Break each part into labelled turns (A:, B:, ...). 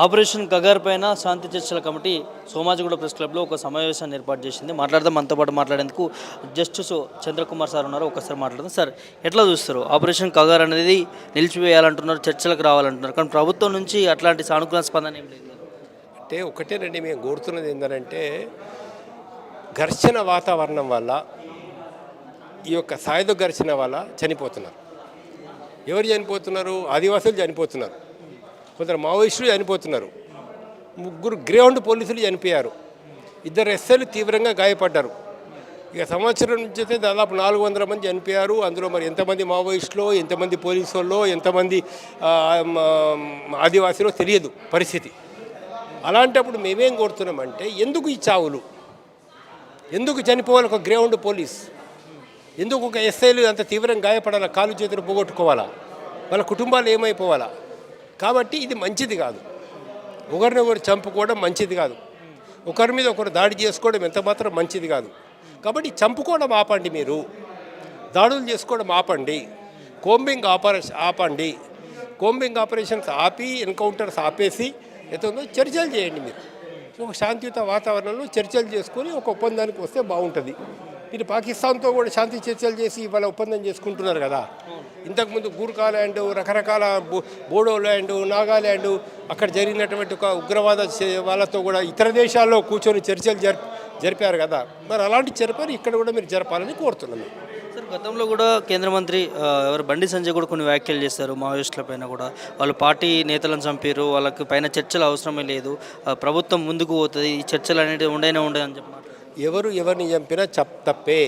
A: Operation Kagar పైన శాంతి చర్చల committee Somajiguda press క్లబ్లో ఒక సమావేశాన్ని ఏర్పాటు చేసింది. మాట్లాడదాం, మనతో పాటు మాట్లాడేందుకు జస్టిస్ చంద్రకుమార్ సార్ ఉన్నారు. ఒకసారి మాట్లాడదాం. సార్, ఎట్లా చూస్తారు? ఆపరేషన్ కగార్ అనేది నిలిచివేయాలంటున్నారు, చర్చలకు రావాలంటున్నారు, కానీ ప్రభుత్వం నుంచి అట్లాంటి సానుకూల స్పందన ఏం లేదు.
B: అంటే ఒకటేనండి, మేము కోరుతున్నది ఏంటంటే ఘర్షణ వాతావరణం వల్ల, ఈ యొక్క సాయుధ ఘర్షణ వల్ల చనిపోతున్నారు. ఎవరు చనిపోతున్నారు? ఆదివాసులు చనిపోతున్నారు, కొందరు మావోయిస్టులు చనిపోతున్నారు, 3 గ్రౌండ్ పోలీసులు చనిపోయారు, 2 ఎస్ఐలు తీవ్రంగా గాయపడ్డారు. ఇక సంవత్సరం నుంచి అయితే దాదాపు 400 మంది చనిపోయారు. అందులో మరి ఎంతమంది మావోయిస్టులో, ఎంతమంది పోలీసు వాళ్ళు, ఎంతమంది ఆదివాసీలో తెలియదు పరిస్థితి. అలాంటప్పుడు మేమేం కోరుతున్నామంటే, ఎందుకు ఈ చావులు? ఎందుకు చనిపోవాలి ఒక గ్రౌండ్ పోలీస్? ఎందుకు ఒక ఎస్ఐలు అంత తీవ్రంగా గాయపడాలా? కాలు చేతులు పోగొట్టుకోవాలా? వాళ్ళ కుటుంబాలు ఏమైపోవాలా? కాబట్టి ఇది మంచిది కాదు. ఒకరినొకరు చంపుకోవడం మంచిది కాదు. ఒకరి మీద ఒకరు దాడి చేసుకోవడం ఎంత మాత్రం మంచిది కాదు. కాబట్టి చంపుకోవడం ఆపండి, మీరు దాడులు చేసుకోవడం ఆపండి, కోంబింగ్ ఆపండి. కోంబింగ్ ఆపరేషన్స్ ఆపి, ఎన్కౌంటర్స్ ఆపేసి ఎంతో చర్చలు చేయండి. మీరు ఒక శాంతియుత వాతావరణంలో చర్చలు చేసుకొని ఒక ఒప్పందానికి వస్తే బాగుంటుంది. మీరు పాకిస్తాన్తో కూడా శాంతి చర్చలు చేసి ఇవాళ ఒప్పందం చేసుకుంటున్నారు కదా. ఇంతకుముందు గూర్ఖాల్యాండ్, రకరకాల బోడోల్యాండ్, నాగాల్యాండ్, అక్కడ జరిగినటువంటి ఒక ఉగ్రవాద వాళ్ళతో కూడా ఇతర దేశాల్లో కూర్చొని చర్చలు జరిపారు కదా. మరి అలాంటి జరిపారు, ఇక్కడ కూడా మీరు జరపాలని కోరుతున్నాను.
A: సార్, గతంలో కూడా కేంద్ర మంత్రి ఎవరు బండి సంజయ్ కూడా కొన్ని వ్యాఖ్యలు చేస్తారు. మావోయిస్టుల పైన కూడా వాళ్ళు పార్టీ నేతలను చంపారు, వాళ్ళకి పైన చర్చలు అవసరమే లేదు, ప్రభుత్వం ముందుకు పోతుంది, ఈ చర్చలు అనేవి ఉండనే అని చెప్పి
B: ఎవరిని చంపినా తప్పే.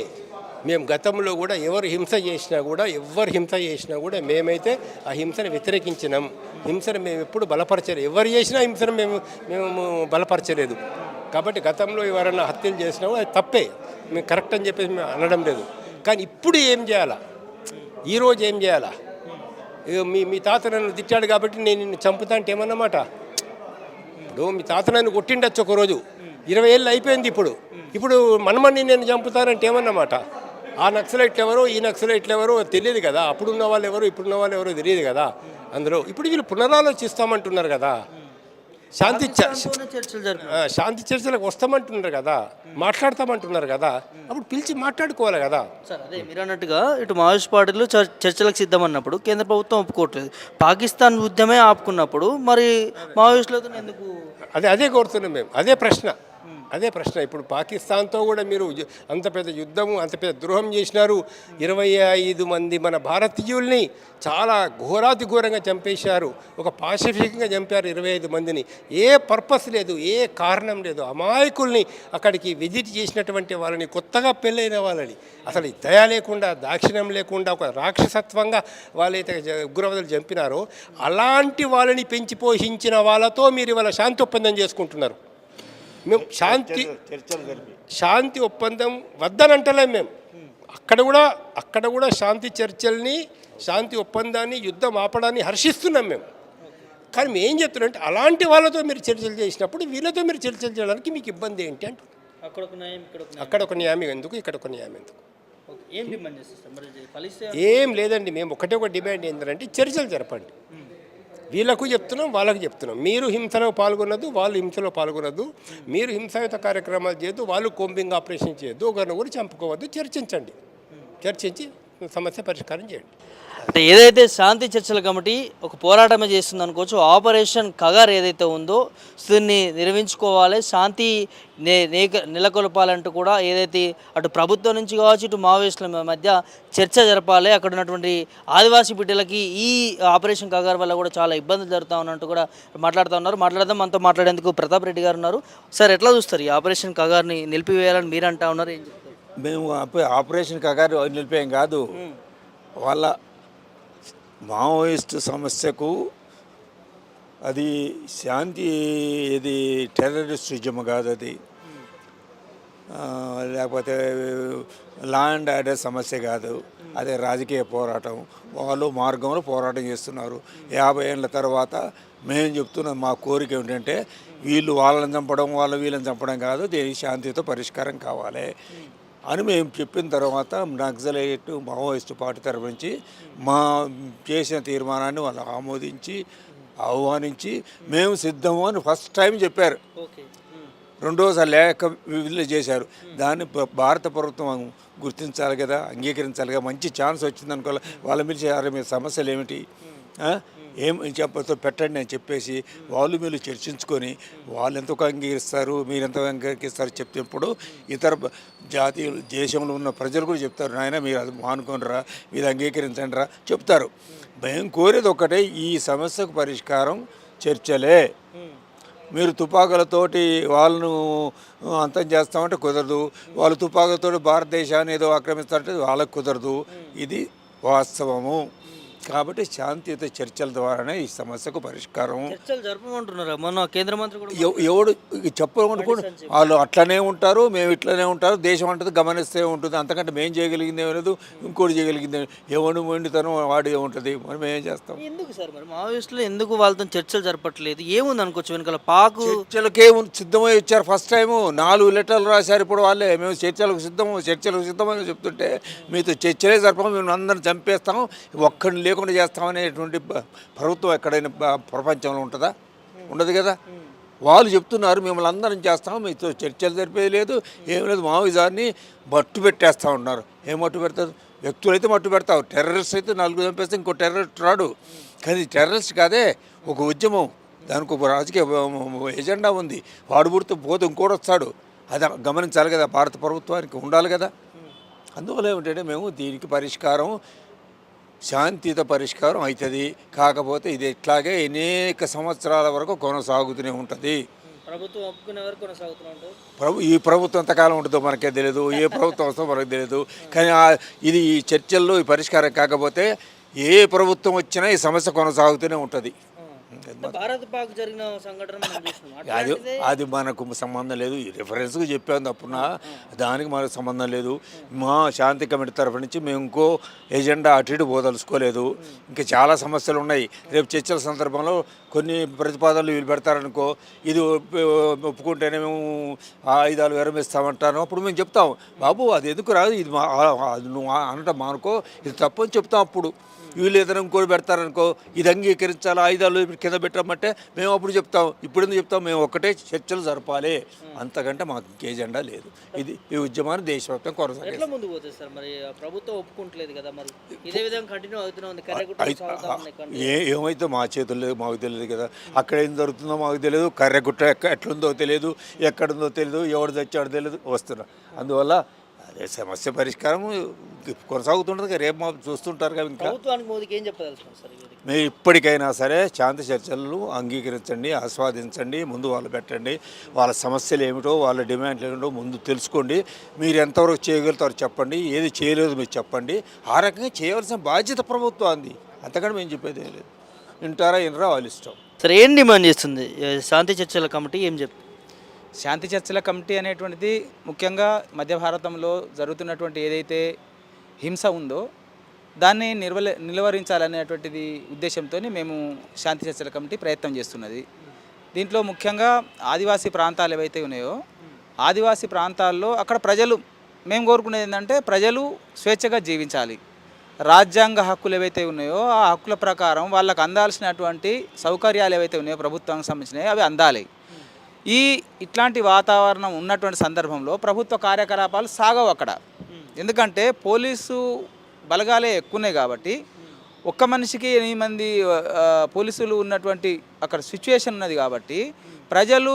B: మేము గతంలో కూడా ఎవరు హింస చేసినా కూడా మేమైతే ఆ హింసను వ్యతిరేకించినాం. హింసను మేము ఎప్పుడు బలపరచలేదు. ఎవరు చేసినా హింసను మేము బలపరచలేదు. కాబట్టి గతంలో ఎవరైనా హత్యలు చేసినా కూడా అది తప్పే, మేము కరెక్ట్ అని చెప్పేసి మేము అనడం లేదు. కానీ ఇప్పుడు ఏం చేయాలా? ఈరోజు ఏం చేయాలా? మీ తాత నన్ను తిట్టాడు కాబట్టి నేను నిన్ను చంపుతా అంటే ఏమన్నమాట? ఇప్పుడు మీ తాత నన్ను కొట్టిండొచ్చు ఒకరోజు, 20 ఏళ్ళు అయిపోయింది. ఇప్పుడు మనమని నేను చంపుతానంటే ఏమన్నమాట? ఆ నక్సలైట్లు ఎవరో, ఈ నక్సలైట్లు ఎవరో తెలియదు కదా. అప్పుడున్న వాళ్ళు ఎవరో, ఇప్పుడున్న వాళ్ళు ఎవరో తెలియదు కదా. అందులో ఇప్పుడు వీళ్ళు పునరాలోచిస్తామంటున్నారు కదా, శాంతి చర్చలకు వస్తామంటున్నారు కదా, మాట్లాడతామంటున్నారు కదా. అప్పుడు పిలిచి మాట్లాడుకోవాలి కదా.
A: సార్, అదే మీరు అన్నట్టుగా ఇటు మావోయిస్ట్ పార్టీలు చర్చలకు సిద్ధమన్నప్పుడు కేంద్ర ప్రభుత్వం ఒప్పుకోవట్లేదు. పాకిస్తాన్ యుద్ధమే ఆపుకున్నప్పుడు మరి మావోయిస్టులతో ఎందుకు?
B: అదే కోరుతున్నాం మేము. అదే ప్రశ్న. ఇప్పుడు పాకిస్తాన్తో కూడా మీరు అంత పెద్ద యుద్ధము, అంత పెద్ద ద్రోహం చేసినారు. 25 మంది మన భారతీయుల్ని చాలా ఘోరాతి ఘోరంగా చంపేశారు. ఒక పాసిఫిక్గా చంపారు 25 మందిని. ఏ పర్పస్ లేదు, ఏ కారణం లేదు. అమాయకుల్ని అక్కడికి విజిట్ చేసినటువంటి వాళ్ళని, కొత్తగా పెళ్ళైన వాళ్ళని అసలు దయ లేకుండా, దాక్షిణ్యం లేకుండా ఒక రాక్షసత్వంగా వాళ్ళైతే ఉగ్రవాదులు చంపినారో అలాంటి వాళ్ళని పెంచి పోషించిన వాళ్ళతో మీరు ఇవాళ శాంతి ఒప్పందం చేసుకుంటున్నారు. మేము శాంతి ఒప్పందం వద్దనంటలేం. మేము అక్కడ కూడా శాంతి చర్చల్ని, శాంతి ఒప్పందాన్ని, యుద్ధం ఆపడాన్ని హర్షిస్తున్నాం మేము. కానీ మేము ఏం చెప్తున్నామంటే, అలాంటి వాళ్ళతో మీరు చర్చలు చేసినప్పుడు వీళ్ళతో మీరు చర్చలు చేయడానికి మీకు ఇబ్బంది ఏంటి అంటున్నారు. అక్కడ ఒక న్యాయం ఎందుకు, ఇక్కడ ఒక న్యాయం ఎందుకు? ఏం లేదండి. మేము ఒక డిమాండ్ ఏంటంటే చర్చలు జరపండి. వీళ్ళకు చెప్తున్నాం, వాళ్ళకు చెప్తున్నాం. మీరు హింసలో పాల్గొనద్దు, వాళ్ళు హింసలో పాల్గొనద్దు. మీరు హింసాయుత కార్యక్రమాలు చేయొద్దు, వాళ్ళు కోంబింగ్ ఆపరేషన్ చేయొద్దు, ఒకరినొకరు చంపుకోవద్దు. చర్చించి సమస్య పరిష్కారం చేయండి.
A: అంటే ఏదైతే శాంతి చర్చల కమిటీ ఒక పోరాటమే చేస్తుంది అనుకోవచ్చు. ఆపరేషన్ కగార్ ఏదైతే ఉందో దీన్ని నిర్వహించుకోవాలి, శాంతి నెలకొల్పాలంటూ కూడా ఏదైతే అటు ప్రభుత్వం నుంచి కావచ్చు, ఇటు మావోయిస్టుల మధ్య చర్చ జరపాలి. అక్కడ ఉన్నటువంటి ఆదివాసీ బిడ్డలకి ఈ ఆపరేషన్ కగార్ వల్ల కూడా చాలా ఇబ్బందులు జరుగుతూ ఉన్నట్టు కూడా మాట్లాడదాం. మనతో మాట్లాడేందుకు ప్రతాప్ రెడ్డి గారు ఉన్నారు. సార్, ఎట్లా చూస్తారు ఈ ఆపరేషన్ కగార్ని నిలిపివేయాలని మీరు అంటా ఉన్నారు? ఏం చెప్తారు?
C: మేము ఆపరేషన్ కగారు నిలిపేం కాదు, వాళ్ళ మావోయిస్ట్ సమస్యకు అది శాంతి, ఇది టెర్రరిస్టిజం కాదు, అది లేకపోతే లా అండ్ ఆర్డర్ సమస్య కాదు, అదే రాజకీయ పోరాటం. వాళ్ళు మార్గంలో పోరాటం చేస్తున్నారు. 50 ఏళ్ళ తర్వాత మేము చెప్తున్నాం, మా కోరిక ఏమిటంటే వీళ్ళు వాళ్ళని చంపడం, వీళ్ళని చంపడం కాదు, దీనికి శాంతితో పరిష్కారం కావాలి అని మేము చెప్పిన తర్వాత నక్సలైట్ మావోయిస్టు పార్టీ తరఫు నుంచి మా చేసిన తీర్మానాన్ని వాళ్ళు ఆమోదించి ఆహ్వానించి మేము సిద్ధము అని ఫస్ట్ టైం చెప్పారు.
A: ఓకే.
C: రెండోసారి లేఖ విడుదల చేశారు. దాన్ని భారత ప్రభుత్వం గుర్తించాలి కదా, అంగీకరించాలి కదా. మంచి ఛాన్స్ వచ్చింది అనుకోవాలి. వాళ్ళ మీద మీ సమస్యలు ఏమిటి, ఏం చెప్పతో పెట్టండి అని చెప్పేసి వాళ్ళు మీరు చర్చించుకొని వాళ్ళు ఎంతకు అంగీకరిస్తారు, మీరు ఎంత అంగీకరిస్తారు చెప్పినప్పుడు ఇతర జాతీయులు దేశంలో ఉన్న ప్రజలు కూడా చెప్తారు, నాయన మీరు అది మానుకోనరా, మీరు అంగీకరించండి రా చెప్తారు. మేము కోరేది ఒకటే, ఈ సమస్యకు పరిష్కారం చర్చలే. మీరు తుపాకులతోటి వాళ్ళను అంతం చేస్తామంటే కుదరదు, వాళ్ళు తుపాకులతోటి భారతదేశాన్ని ఏదో ఆక్రమిస్తారంటే వాళ్ళకు కుదరదు. ఇది వాస్తవము. కాబట్టి శాంతియుత చర్చల ద్వారానే ఈ సమస్యకు పరిష్కారం.
A: చర్చలు జరపమంటున్నారు మొన్న కేంద్ర మంత్రి కూడా.
C: ఎవడు చెప్పమనుకోండి, వాళ్ళు అట్లనే ఉంటారు, మేము ఇట్లనే ఉంటారు, దేశం అంటది గమనిస్తే ఉంటుంది. అంతకంటే మేము చేయగలిగింది లేదు, ఇంకోటి చేయగలిగింది ఎవడు మొండితనం వాడి ఉంటుంది. మరి మేమేం చేస్తాం?
A: ఎందుకు సార్ మరి మావోయిస్టులు ఎందుకు వాళ్ళతో చర్చలు జరపట్లేదు? ఏముంది అనుకోవచ్చు వెనకాల? పాకు
C: చర్చలకే సిద్ధమై వచ్చారు. ఫస్ట్ టైము 4 లెటర్లు రాశారు. ఇప్పుడు వాళ్ళే మేము చర్చలకు సిద్ధమని చెప్తుంటే మీతో చర్చలే జరపం, మేము అందరం చంపేస్తాం, ఒక్కడిని లేకుండా చేస్తామనేటువంటి ప్రభుత్వం ఎక్కడైనా ప్రపంచంలో ఉంటుందా? ఉండదు కదా. వాళ్ళు చెప్తున్నారు మిమ్మల్ని అందరం చేస్తాం, మీతో చర్చలు జరిపేది లేదు, ఏం లేదు. మావోయిజాన్ని మట్టు పెట్టేస్తూ ఉన్నారు. ఏం మట్టు పెడతారు? వ్యక్తులైతే మట్టు పెడతావు, టెర్రరిస్ట్ అయితే 4 చంపేస్తే ఇంకో టెర్రరిస్ట్ రాడు. కానీ టెర్రరిస్ట్ కాదే, ఒక ఉద్యమం, దానికి ఒక రాజకీయ ఎజెండా ఉంది. వాడు పుడితే పోతే ఇంకోటి వస్తాడు. అది గమనించాలి కదా, భారత ప్రభుత్వానికి ఉండాలి కదా. అందువల్ల ఏమిటంటే మేము దీనికి పరిష్కారం, శాంతియుత పరిష్కారం అవుతుంది. కాకపోతే ఇది ఇట్లాగే అనేక సంవత్సరాల వరకు కొనసాగుతూనే ఉంటుంది.
A: ప్రభుత్వం ఒప్పుకునే వరకు కొనసాగుతూనే ఉంటుంది.
C: ఈ ప్రభుత్వం ఎంతకాలం ఉంటుందో మనకే తెలియదు, ఏ ప్రభుత్వం వస్తుందో మనకు తెలియదు. కానీ ఇది ఈ చర్చల్లో ఈ పరిష్కారం కాకపోతే ఏ ప్రభుత్వం వచ్చినా ఈ సమస్య కొనసాగుతూనే ఉంటుంది.
A: భారత్ పాక్ జరిగిన సంఘటన
C: అది మనకు సంబంధం లేదు. ఈ రిఫరెన్స్గా చెప్పాను తప్పున, దానికి మనకు సంబంధం లేదు. మా శాంతి కమిటీ తరఫు నుంచి మేము ఇంకో ఎజెండా అటు ఇటు పోదలుచుకోలేదు. ఇంకా చాలా సమస్యలు ఉన్నాయి. రేపు చర్చల సందర్భంలో కొన్ని ప్రతిపాదనలు వీళ్ళు పెడతారనుకో, ఇది ఒప్పుకుంటేనే మేము ఆయుధాలు విరమిస్తామంటాను. అప్పుడు మేము చెప్తాం, బాబు అది ఎందుకు రాదు, ఇది నువ్వు అనటం మానుకో, ఇది తప్పు అని చెప్తాం. అప్పుడు వీళ్ళు ఏదైనా ఇంకోటి పెడతారనుకో, ఇది అంగీకరించాలి, ఆయుధాలు కింద పెట్టమంటే మేము అప్పుడు చెప్తాం. ఇప్పుడు ఎందుకు చెప్తాం? మేము ఒక్కటే చర్చలు జరపాలి, అంతకంటే మాకు ఇంకేజెండా లేదు. ఇది ఈ ఉద్యమాన్ని దేశవ్యాప్తంగా కొనసాగే.
A: ఎట్లా ముందుకు పోతుంది సార్? మరి ప్రభుత్వం ఒప్పుకుంటలేదు కదా, మరి ఇదే విధంగా కంటిన్యూ అవుతుంది.
C: ఏమైతే మా చేతుల్లో లేదు, మాకు తెలియదు కదా. అక్కడ ఏం జరుగుతుందో మాకు తెలియదు, కర్రెగుట్ట ఎట్లుందో తెలియదు, ఎక్కడుందో తెలియదు, ఎవడు తెచ్చాడో తెలియదు, వస్తున్నా. అందువల్ల అదే సమస్య పరిష్కారం కొనసాగుతుంటుంది. రేపు మా చూస్తుంటారు కదా. ఇంకా
A: మోదీకి ఏం చెప్పదలుచుకోండి సార్?
C: మీరు ఇప్పటికైనా సరే శాంతి చర్చలను అంగీకరించండి, ఆస్వాదించండి, ముందు వాళ్ళు పెట్టండి. వాళ్ళ సమస్యలు ఏమిటో, వాళ్ళ డిమాండ్లు ఏమిటో ముందు తెలుసుకోండి. మీరు ఎంతవరకు చేయగలుగుతారో చెప్పండి, ఏది చేయలేదు మీరు చెప్పండి. ఆ రకంగా చేయవలసిన బాధ్యత ప్రభుత్వం అంది. అంతకంటే మేము చెప్పేది ఏం లేదు. వింటారా వినరా వాళ్ళ ఇష్టం.
A: సరే, ఏం డిమాండ్ చేస్తుంది శాంతి చర్చల కమిటీ? ఏం చెప్తుంది?
D: శాంతి చర్చల కమిటీ అనేటువంటిది ముఖ్యంగా మధ్య భారతంలో జరుగుతున్నటువంటి ఏదైతే హింస ఉందో దాన్ని నిలువరించాలనేటువంటిది ఉద్దేశంతో మేము శాంతి చర్చల కమిటీ ప్రయత్నం చేస్తున్నది. దీంట్లో ముఖ్యంగా ఆదివాసీ ప్రాంతాలు ఏవైతే ఉన్నాయో, ఆదివాసీ ప్రాంతాల్లో అక్కడ ప్రజలు, మేము కోరుకునేది ఏంటంటే ప్రజలు స్వేచ్ఛగా జీవించాలి. రాజ్యాంగ హక్కులు ఏవైతే ఉన్నాయో ఆ హక్కుల ప్రకారం వాళ్ళకు అందాల్సినటువంటి సౌకర్యాలు ఏవైతే ఉన్నాయో ప్రభుత్వానికి సంబంధించినవి అవి అందాలి. ఇట్లాంటి వాతావరణం ఉన్నటువంటి సందర్భంలో ప్రభుత్వ కార్యకలాపాలు సాగవు అక్కడ. ఎందుకంటే పోలీసు బలగాలే ఎక్కువనే కాబట్టి ఒక్క మనిషికి 8 మంది పోలీసులు ఉన్నటువంటి అక్కడ సిచ్యువేషన్ ఉన్నది కాబట్టి ప్రజలు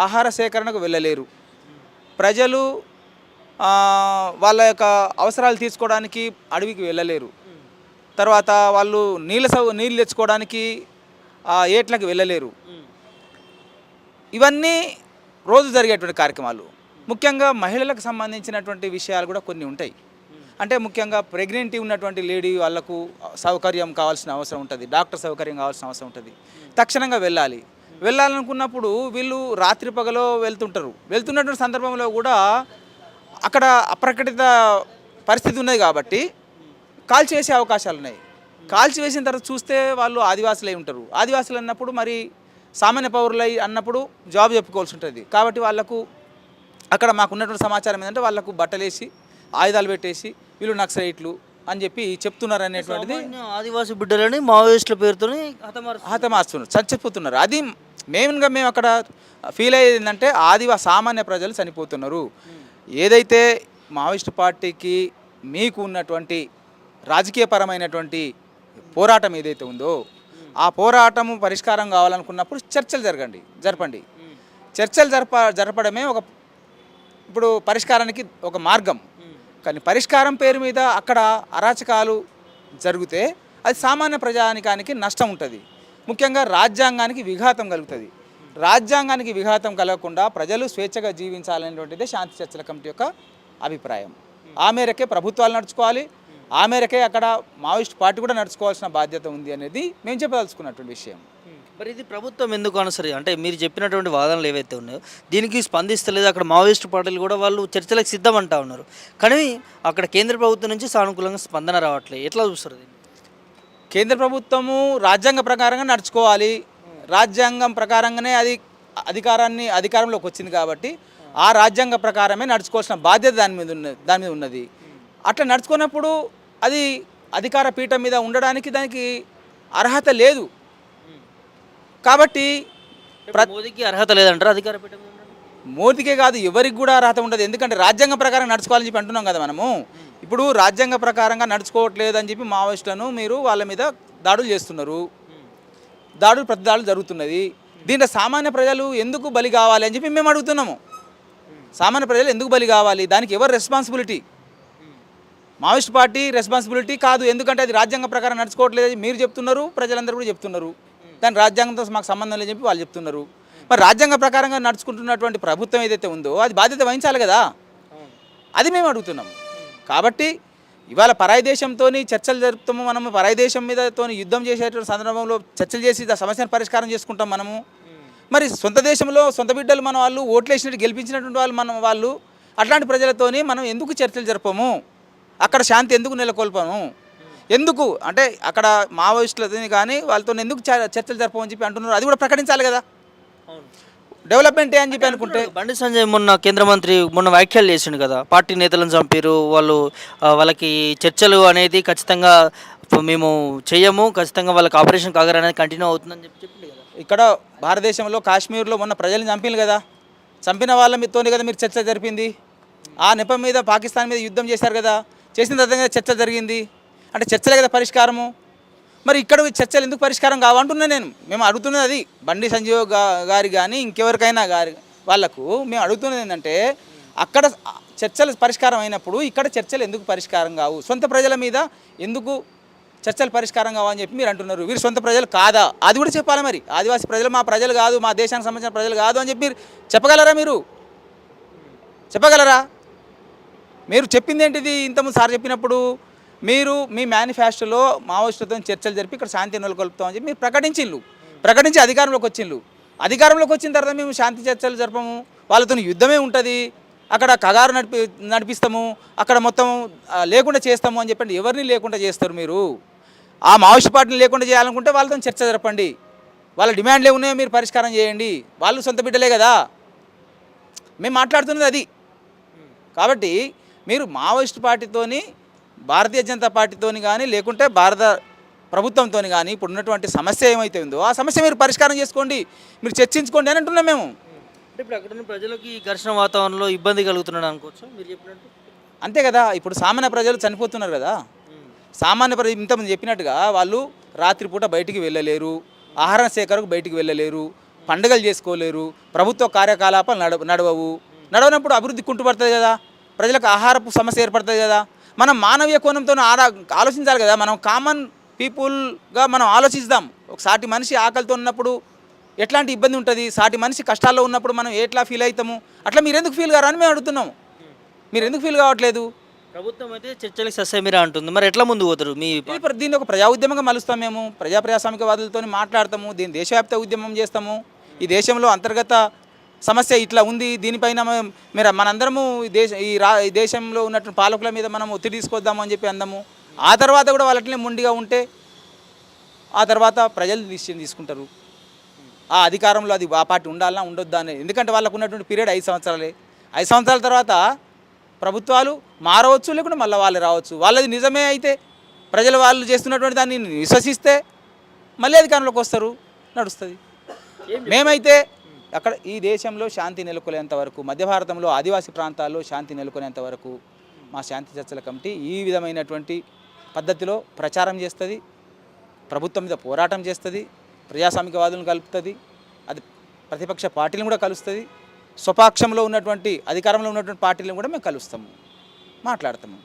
D: ఆహార సేకరణకు వెళ్ళలేరు. ప్రజలు వాళ్ళ యొక్క అవసరాలు తీసుకోవడానికి అడవికి వెళ్ళలేరు. తర్వాత వాళ్ళు నీళ్ళు తెచ్చుకోవడానికి ఏట్లకు వెళ్ళలేరు. ఇవన్నీ రోజు జరిగేటువంటి కార్యక్రమాలు. ముఖ్యంగా మహిళలకు సంబంధించినటువంటి విషయాలు కూడా కొన్ని ఉంటాయి. అంటే ముఖ్యంగా ప్రెగ్నెంటీ ఉన్నటువంటి లేడీ వాళ్ళకు సౌకర్యం కావాల్సిన అవసరం ఉంటుంది, డాక్టర్ సౌకర్యం కావాల్సిన అవసరం ఉంటుంది. తక్షణంగా వెళ్ళాలనుకున్నప్పుడు వీళ్ళు రాత్రి పగలో వెళ్తున్నటువంటి సందర్భంలో కూడా అక్కడ అప్రకటిత పరిస్థితి ఉన్నది కాబట్టి కాల్చి వేసే అవకాశాలు ఉన్నాయి. కాల్చి వేసిన తర్వాత చూస్తే వాళ్ళు ఆదివాసులై ఉంటారు. ఆదివాసులు అన్నప్పుడు మరి సామాన్య పౌరులై అన్నప్పుడు జాబ్ చెప్పుకోవాల్సి ఉంటుంది. కాబట్టి వాళ్ళకు అక్కడ మాకు ఉన్నటువంటి సమాచారం ఏంటంటే వాళ్ళకు బట్టలేసి ఆయుధాలు పెట్టేసి వీళ్ళు నక్సలైట్లు అని చెప్పి చెప్తున్నారు అనేటువంటిది
A: సామాన్య ఆదివాసీ బిడ్డలని మావోయిస్టుల పేరుతోని
D: హతమారుస్తున్నారు, చచ్చిపోతున్నారు. అది మేము అక్కడ ఫీల్ అయ్యేది ఏంటంటే సామాన్య ప్రజలు చనిపోతున్నారు. ఏదైతే మావోయిస్ట్ పార్టీకి మీకు ఉన్నటువంటి రాజకీయపరమైనటువంటి పోరాటం ఏదైతే ఉందో ఆ పోరాటము పరిష్కారం కావాలనుకున్నప్పుడు చర్చలు జరపండి. చర్చలు జరపడమే ఇప్పుడు పరిష్కారానికి ఒక మార్గం. కానీ పరిష్కారం పేరు మీద అక్కడ అరాచకాలు జరిగితే అది సామాన్య ప్రజానికానికి నష్టం ఉంటుంది, ముఖ్యంగా రాజ్యాంగానికి విఘాతం కలుగుతుంది. రాజ్యాంగానికి విఘాతం కలగకుండా ప్రజలు స్వేచ్ఛగా జీవించాలనేటువంటిదే శాంతి చర్చల కమిటీ యొక్క అభిప్రాయం. ఆ మేరకే ప్రభుత్వాలు నడుచుకోవాలి, ఆ మేరకే అక్కడ మావోయిస్ట్ పార్టీ కూడా నడుచుకోవాల్సిన బాధ్యత ఉంది అనేది మేము చెప్పదలుచుకున్నటువంటి విషయం.
A: మరి ఇది ప్రభుత్వం ఎందుకు అనసరి అంటే మీరు చెప్పినటువంటి వాదనలు ఏవైతే ఉన్నాయో దీనికి స్పందిస్తలేదు. అక్కడ మావోయిస్టు పార్టీలు కూడా వాళ్ళు చర్చలకు సిద్ధం అంటా ఉన్నారు, కానీ అక్కడ కేంద్ర ప్రభుత్వం నుంచి సానుకూలంగా స్పందన రావట్లేదు. ఎట్లా చూస్తారు దీన్ని?
D: కేంద్ర ప్రభుత్వము రాజ్యాంగ ప్రకారంగా నడుచుకోవాలి, రాజ్యాంగం ప్రకారంగానే అది అధికారంలోకి వచ్చింది కాబట్టి ఆ రాజ్యాంగ ప్రకారమే నడుచుకోవాల్సిన బాధ్యత దాని మీద ఉన్నది. అట్లా నడుచుకున్నప్పుడు అది అధికార పీఠం మీద ఉండడానికి దానికి అర్హత లేదు. కాబట్టి
A: మోదీకి అర్హత లేదంటారు అధికార పీఠం మీద ఉండడానికి?
D: మోదీకే కాదు, ఎవరికి కూడా అర్హత ఉండదు. ఎందుకంటే రాజ్యాంగ ప్రకారం నడుచుకోవాలని చెప్పి అంటున్నాం కదా మనము. ఇప్పుడు రాజ్యాంగ ప్రకారంగా నడుచుకోవట్లేదు అని చెప్పి మావోయిస్టులను మీరు వాళ్ళ మీద దాడులు చేస్తున్నారు, ప్రతి దాడులు జరుగుతున్నది. దీంట్లో సామాన్య ప్రజలు ఎందుకు బలి కావాలి అని చెప్పి మేము అడుగుతున్నాము. సామాన్య ప్రజలు ఎందుకు బలి కావాలి? దానికి ఎవరు రెస్పాన్సిబిలిటీ? మావోయిస్ట్ పార్టీ రెస్పాన్సిబిలిటీ కాదు, ఎందుకంటే అది రాజ్యాంగ ప్రకారం నడుచుకోవట్లేదు మీరు చెప్తున్నారు, ప్రజలందరూ కూడా చెప్తున్నారు. దాని రాజ్యాంగంతో మాకు సంబంధం లేదని చెప్పి వాళ్ళు చెప్తున్నారు. మరి రాజ్యాంగ ప్రకారంగా నడుచుకుంటున్నటువంటి ప్రభుత్వం ఏదైతే ఉందో అది బాధ్యత వహించాలి కదా, అది మేము అడుగుతున్నాం. కాబట్టి ఇవాళ పరాయి దేశంతో చర్చలు జరుపుతాము మనము, పరాయి దేశం మీదతో యుద్ధం చేసేటువంటి సందర్భంలో చర్చలు చేసి ఆ సమస్యను పరిష్కారం చేసుకుంటాం మనము. మరి సొంత దేశంలో సొంత బిడ్డలు మన వాళ్ళు ఓట్లేసినట్టు గెలిపించినటువంటి వాళ్ళు అట్లాంటి ప్రజలతోని మనం ఎందుకు చర్చలు జరపము? అక్కడ శాంతి ఎందుకు నెలకొల్పము? ఎందుకు అంటే అక్కడ మావోయిస్టులతోని కానీ వాళ్ళతో ఎందుకు చర్చలు జరపమని చెప్పి అంటున్నారు, అది కూడా ప్రకటించాలి కదా. డెవలప్మెంట్ అని చెప్పి అనుకుంటే
A: బండి సంజయ్ మొన్న కేంద్ర మంత్రి వ్యాఖ్యలు చేసిండు కదా, పార్టీ నేతలను చంపారు వాళ్ళకి చర్చలు అనేది ఖచ్చితంగా మేము చేయము, ఖచ్చితంగా వాళ్ళకి ఆపరేషన్ కాగర్ అనేది కంటిన్యూ అవుతుందని చెప్పింది కదా.
D: ఇక్కడ భారతదేశంలో కాశ్మీర్లో మొన్న ప్రజలను చంపిలు కదా, చంపిన వాళ్ళతోనే కదా మీరు చర్చ జరిపింది. ఆ నెపం మీద పాకిస్తాన్ మీద యుద్ధం చేశారు కదా, చేసిన తర్వాత చర్చ జరిగింది. అంటే చర్చలే కదా పరిష్కారము. మరి ఇక్కడ చర్చలు ఎందుకు పరిష్కారం కావంటున్నా మేము అడుగుతున్నది అది. బండి సంజయ్ గారి కానీ ఇంకెవరికైనా వాళ్ళకు మేము అడుగుతున్నది ఏంటంటే అక్కడ చర్చలు పరిష్కారం అయినప్పుడు ఇక్కడ చర్చలు ఎందుకు పరిష్కారం కావు? సొంత ప్రజల మీద ఎందుకు చర్చలు పరిష్కారం కావని చెప్పి మీరు అంటున్నారు. వీరు సొంత ప్రజలు కాదా అది కూడా చెప్పాలి. మరి ఆదివాసీ ప్రజలు మా ప్రజలు కాదు, మా దేశానికి సంబంధించిన ప్రజలు కాదు అని చెప్పి మీరు చెప్పగలరా? చెప్పగలరా? మీరు చెప్పింది ఏంటిది? ఇంతకుముందు సార్ చెప్పినప్పుడు మీరు మీ మేనిఫెస్టోలో మావోయిస్టులతో చర్చలు జరిపి ఇక్కడ శాంతి నెలకొల్పుతామని చెప్పి మీరు ప్రకటించి అధికారంలోకి వచ్చిన తర్వాత మేము శాంతి చర్చలు జరపము, వాళ్ళతో యుద్ధమే ఉంటుంది, అక్కడ కగారు నడిపిస్తాము, అక్కడ మొత్తం లేకుండా చేస్తాము అని చెప్పండి. ఎవరిని లేకుండా చేస్తారు మీరు? ఆ మావోయిస్ట్ పార్టీని లేకుండా చేయాలనుకుంటే వాళ్ళతో చర్చ జరపండి, వాళ్ళ డిమాండ్లు ఏమున్నాయో మీరు పరిష్కారం చేయండి. వాళ్ళు సొంత బిడ్డలే కదా, మేము మాట్లాడుతున్నది అది. కాబట్టి మీరు మావోయిస్ట్ పార్టీతోని, భారతీయ జనతా పార్టీతోని కానీ లేకుంటే భారత ప్రభుత్వంతో కానీ ఇప్పుడు ఉన్నటువంటి సమస్య ఏమైతే ఉందో ఆ సమస్య మీరు పరిష్కారం చేసుకోండి, మీరు చర్చించుకోండి అని అంటున్నాం మేము.
A: అంటే ఇప్పుడు అక్కడ ఉన్న ప్రజలకి ఈ ఘర్షణ వాతావరణంలో ఇబ్బంది కలుగుతున్నాడు అనుకోవచ్చు మీరు చెప్పినట్టు.
D: అంతే కదా, ఇప్పుడు సామాన్య ప్రజలు చనిపోతున్నారు కదా. సామాన్య ప్రజలు ఇంతమంది చెప్పినట్టుగా వాళ్ళు రాత్రిపూట బయటికి వెళ్ళలేరు, ఆహార సేకరణకు బయటికి వెళ్ళలేరు, పండుగలు చేసుకోలేరు, ప్రభుత్వ కార్యకలాపాలు నడవనప్పుడు అభివృద్ధి కుంటుపడుతుంది కదా, ప్రజలకు ఆహారపు సమస్య ఏర్పడుతుంది కదా. మనం మానవీయ కోణంతో ఆలోచించాలి కదా. మనం కామన్ పీపుల్గా మనం ఆలోచిద్దాం. ఒక సాటి మనిషి ఆకలితో ఉన్నప్పుడు ఎట్లాంటి ఇబ్బంది ఉంటుంది, సాటి మనిషి కష్టాల్లో ఉన్నప్పుడు మనం ఎట్లా ఫీల్ అవుతాము, అట్లా మీరు ఎందుకు ఫీల్ కారా అని మేము అడుగుతున్నాము. మీరు ఎందుకు ఫీల్ కావట్లేదు?
A: ప్రభుత్వం అయితే చర్చలకు సస్యమిరా అంటుంది, మరి ఎట్లా ముందు పోతారు?
D: దీన్ని ఒక ప్రజా ఉద్యమంగా మలుస్తాం. మేము ప్రజాస్వామికవాదులతో మాట్లాడతాము, దీన్ని దేశవ్యాప్త ఉద్యమం చేస్తాము. ఈ దేశంలో అంతర్గత సమస్య ఇట్లా ఉంది, దీనిపైన మీరు మనందరము ఈ దేశంలో ఉన్నటువంటి పాలకుల మీద మనం ఒత్తిడి తీసుకొద్దాము అని చెప్పి అందాము. ఆ తర్వాత కూడా వాళ్ళట్లనే మొండిగా ఉంటే ఆ తర్వాత ప్రజలు డిసిషన్ తీసుకుంటారు. ఆ అధికారంలో అది ఆ పార్టీ ఉండాలన్నా ఉండొద్దా అనేది. ఎందుకంటే వాళ్ళకు ఉన్నటువంటి పీరియడ్ 5 సంవత్సరాలే. 5 సంవత్సరాల తర్వాత ప్రభుత్వాలు మారవచ్చు, లేకుంటే మళ్ళీ వాళ్ళు రావచ్చు. వాళ్ళది నిజమే అయితే ప్రజలు వాళ్ళు చేస్తున్నటువంటి దాన్ని విశ్వసిస్తే మళ్ళీ అధికారంలోకి వస్తారు, నడుస్తుంది. మేమైతే అక్కడ ఈ దేశంలో శాంతి నెలకొనేంత వరకు, మధ్య భారతంలో ఆదివాసీ ప్రాంతాల్లో శాంతి నెలకొనేంత వరకు మా శాంతి చర్చల కమిటీ ఈ విధమైనటువంటి పద్ధతిలో ప్రచారం చేస్తుంది, ప్రభుత్వం మీద పోరాటం చేస్తుంది, ప్రజాస్వామికవాదులను కలుపుతుంది, అది ప్రతిపక్ష పార్టీలను కూడా కలుస్తుంది, స్వపక్షంలో ఉన్నటువంటి అధికారంలో ఉన్నటువంటి పార్టీలను కూడా మేము కలుస్తాము, మాట్లాడతాము.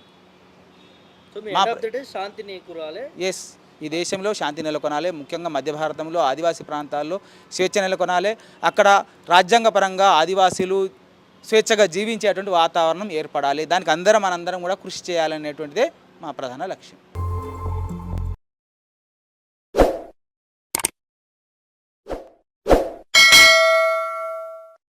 A: శాంతిని కురాలే.
D: ఎస్, ఈ దేశంలో శాంతి నెలకొనాలి, ముఖ్యంగా మధ్య భారతంలో ఆదివాసీ ప్రాంతాల్లో స్వేచ్ఛ నెలకొనాలి. అక్కడ రాజ్యాంగపరంగా ఆదివాసీలు స్వేచ్ఛగా జీవించేటువంటి వాతావరణం ఏర్పడాలి. దానికి మనందరం కూడా కృషి చేయాలనేటువంటిదే మా ప్రధాన లక్ష్యం.